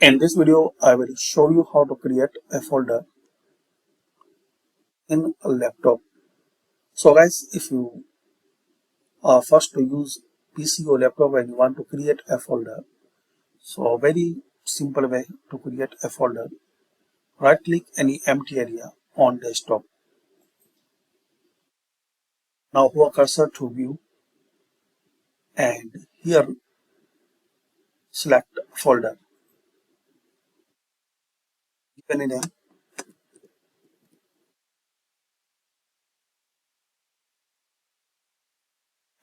In this video, I will show you how to create a folder in a laptop. So guys, if you are first to use PC or laptop and you want to create a folder, so a very simple way to create a folder, right click any empty area on desktop. Now move cursor to view and here select folder. Give any name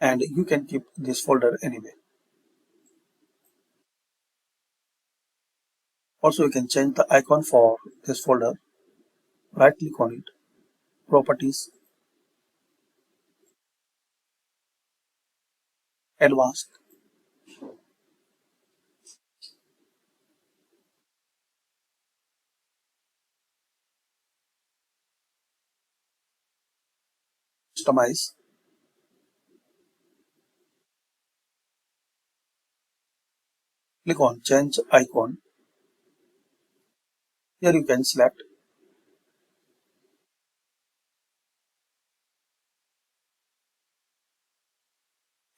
and you can keep this folder anyway. Also you can change the icon for this folder. Right click on it, properties, advanced, customize, click on change icon. Here you can select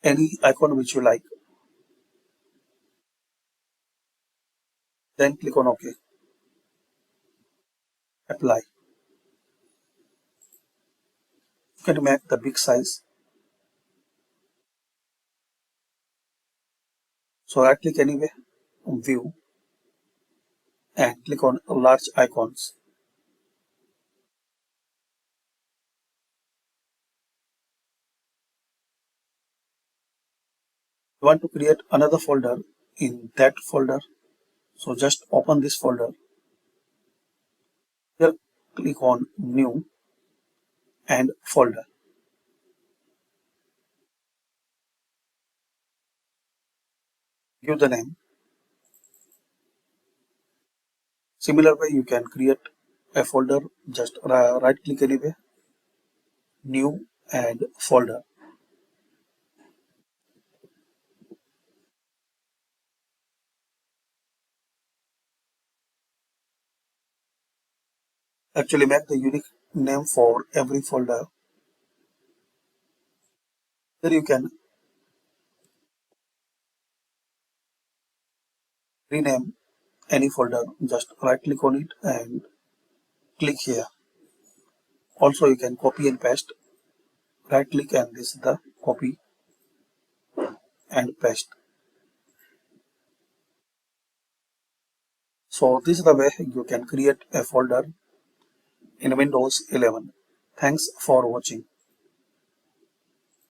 any icon which you like, then click on OK, apply. You can make the big size. So right click anyway on view and click on large icons. You want to create another folder in that folder. So just open this folder. Here click on new and folder. Give the name. Similar way you can create a folder. Just right click anyway, new and folder. Actually make the unique name for every folder. Here you can rename any folder. Just right click on it and click here. Also you can copy and paste. Right click and this is the copy and paste. So this is the way you can create a folder in Windows 11. Thanks for watching.